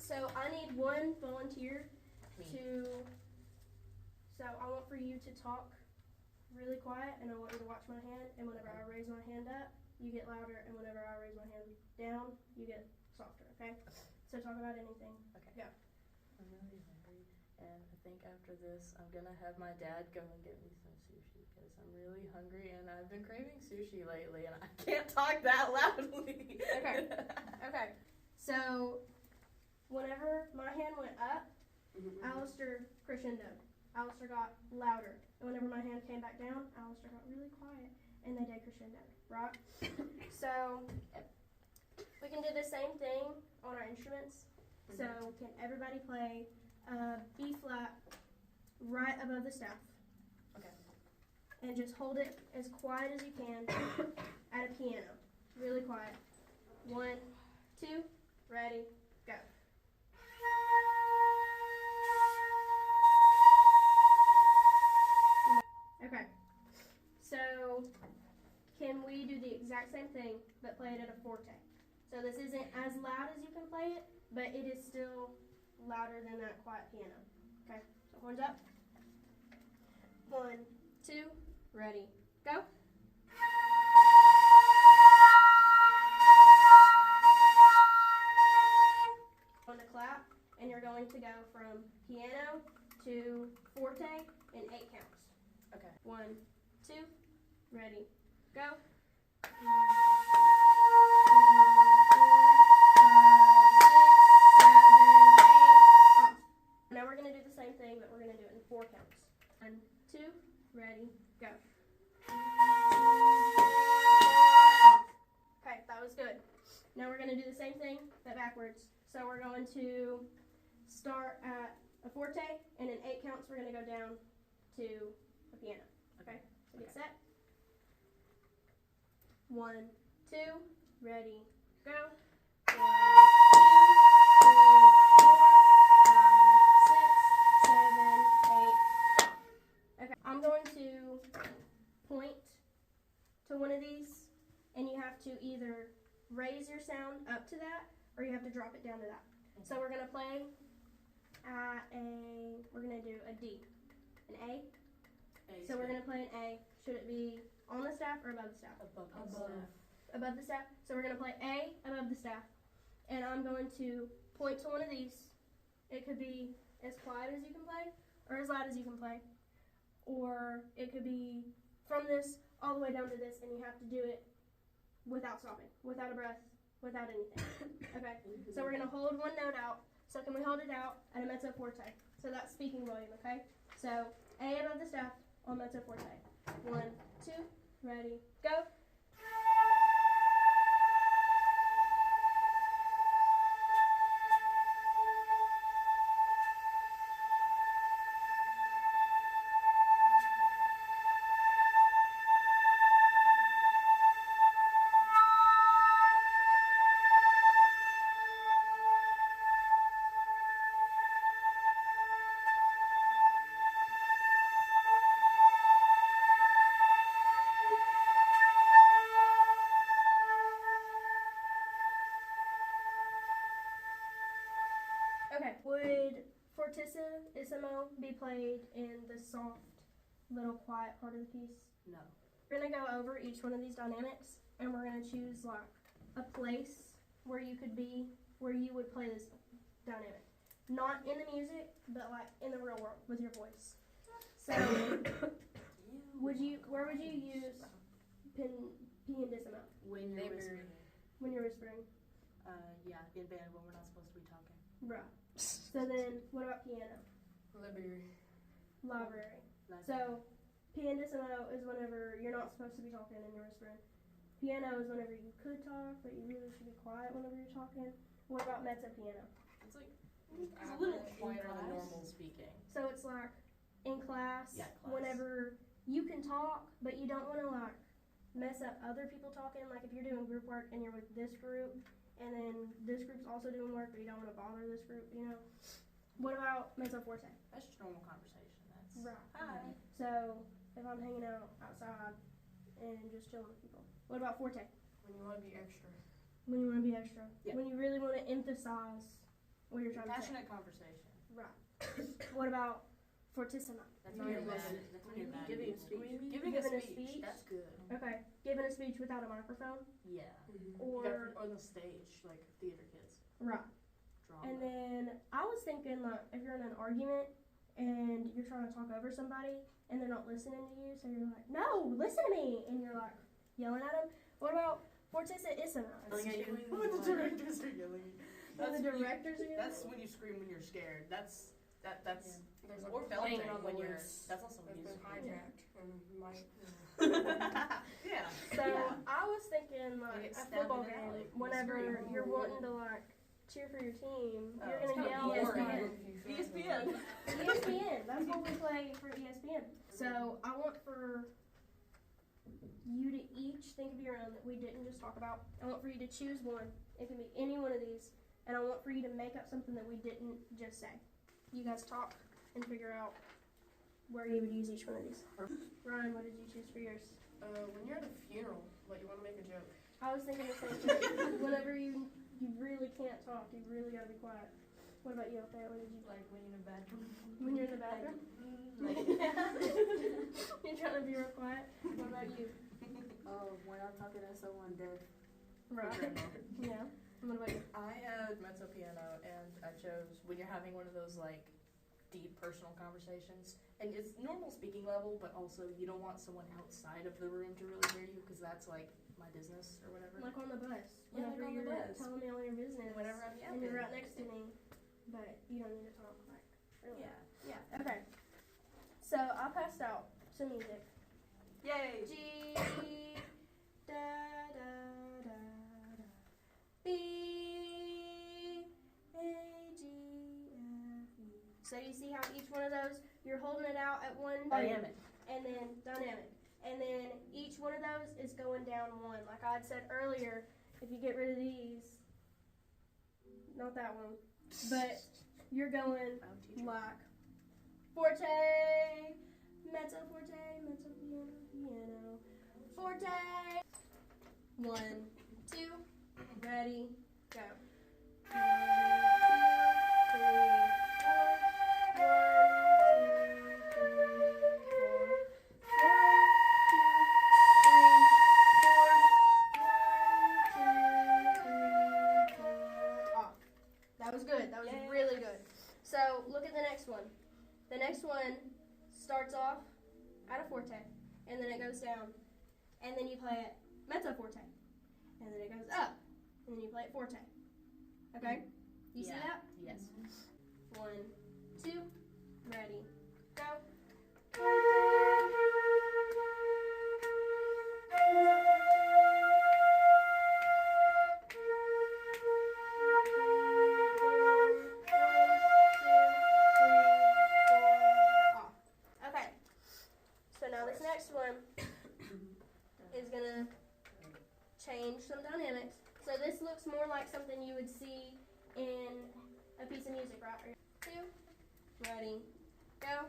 So I need one volunteer Me. So I want for you to talk really quiet, and I want you to watch my hand, and whenever I raise my hand up, you get louder, and whenever I raise my hand down, you get softer, okay? So talk about anything. Okay. Go. I'm really hungry, and I think after this, I'm gonna have my dad go and get me some sushi because I'm really hungry, and I've been craving sushi lately, and I can't talk that loudly. Okay. Okay. So whenever my hand went up, Alistair crescendoed. Alistair got louder. And whenever my hand came back down, Alistair got really quiet, and they did crescendo, right? So we can do the same thing on our instruments. So can everybody play B flat right above the staff? Okay. And just hold it as quiet as you can at a piano. Really quiet. 1, 2, ready, go. Okay. So can we do the exact same thing but play it at a forte? So this isn't as loud as you can play it, but it is still louder than that quiet piano. Okay, so horns up. 1, 2, ready, go. On the clap, and you're going to go from piano to forte in 8 counts. Okay. 1, 2, ready, go. 3, 4, 5, 6, 7, 8, off. Now we're going to do the same thing, but we're going to do it in 4 counts. 1, 2, ready, go. 3, 4, off. Okay, that was good. Now we're going to do the same thing, but backwards. So we're going to start at a forte, and in 8 counts we're going to go down to a piano. Okay, so get set. 1, 2, ready, go. 1, 2, 3, 4, 5, 6, 7, 8. Okay, I'm going to point to one of these, and you have to either raise your sound up to that, or you have to drop it down to that. So we're going to play at we're going to do a D, an A. So we're going to play an A. Should it be on the staff or above the staff? Above the staff. Above the staff. So we're going to play A above the staff. And I'm going to point to one of these. It could be as quiet as you can play or as loud as you can play. Or it could be from this all the way down to this, and you have to do it without stopping, without a breath, without anything. Okay, so we're going to hold one note out. So can we hold it out at a mezzo forte? So that's speaking volume, okay? So A above the staff on mezzo forte. 1, 2, ready, go. Okay, would fortissimo be played in the soft, little quiet part of the piece? No. We're going to go over each one of these dynamics, and we're going to choose like a place where you could be, where you would play this dynamic. Not in the music, but like in the real world with your voice. So, where would you use pianissimo? When you're whispering. When you're whispering? Yeah, in band when we're not supposed to be talking. Right. So then, what about piano? Library. So, pianissimo is whenever you're not supposed to be talking and you're whispering. Piano is whenever you could talk, but you really should be quiet whenever you're talking. What about mezzo piano? It's like it's a little quieter than normal speaking. So it's like in class, class. Whenever you can talk, but you don't want to like mess up other people talking. Like if you're doing group work and you're with this group, and then this group's also doing work, but you don't want to bother this group, you know. What about mezzo forte? That's just normal conversation. That's right. Hi. So if I'm hanging out outside and just chilling with people. What about forte? When you want to be extra. When you want to be extra. Yeah. When you really want to emphasize what you're trying to say. Passionate conversation. Right. What about fortissima? That's Not when you're even mad. listening. That's when you're mad. Giving a speech. Giving Giving a a speech. speech? That's good. Okay, giving a speech without a microphone, Yeah. or on the stage, like theater kids. right. Drama. And then I was thinking, like, if you're in an argument and you're trying to talk over somebody and they're not listening to you, so you're like, no, listen to me, and you're like yelling at them. What about fortissima? Yelling at you. When The directors are yelling. When the directors are yelling? That's when you scream when you're scared. That's There's or belting playing on the when you're. loose. That's also That's been music. hijacked and might. Yeah. So Yeah. I was thinking, like, get a stabbed football in the alley. game, whenever Scream. you're wanting to, like, cheer for your team, Oh, you're it's gonna kinda yell boring. ESPN. ESPN. ESPN. That's what we play for ESPN. So I want for you to each think of your own that we didn't just talk about. I want for you to choose one. It can be any one of these, and I want for you to make up something that we didn't just say. You guys talk and figure out where you would use each one of these. Ryan, what did you choose for yours? When you're at a funeral, but you want to make a joke. I was thinking the same thing. Whenever you really can't talk, you really gotta be quiet. What about you, Althea? What did you Like when you're in the bathroom. when you're in the bathroom? You're trying to be real quiet. What about you? Oh, when I'm talking to someone dead. Right. Yeah. And what about you? I had mezzo piano, and I chose when you're having one of those like deep personal conversations, and it's normal speaking level, but also you don't want someone outside of the room to really hear you because that's like my business or whatever. Like on the bus. Yeah, like Whenever on the you're bus. telling me all your business. Whenever I'm And you're right yapping. next to me, but you don't need to talk like really. Yeah. Okay. So I passed out some music. Yay. G da da da da B A G F E. So you see how each one of those you're holding it out at one Dynamic. and then dynamic. And then each one of those is going down one. Like I had said earlier, if you get rid of these, not that one, but you're going like forte, mezzo forte, mezzo piano, piano, forte. 1, 2, ready, go. 1, 2, 3, 4. 1, 2, 3, 4. 1, 2, 3, 4. Off. That was good. That was really good. So look at the next one. The next one starts off at a forte, and then it goes down, and then you play it mezzo forte, and then it goes up, and then you play it forte. Okay? You see that? Yes. 1, 2, ready, go. Off. Okay. So now this next one is gonna change some dynamics. So this looks more like something you would see in a piece of music, right? 2, ready, go.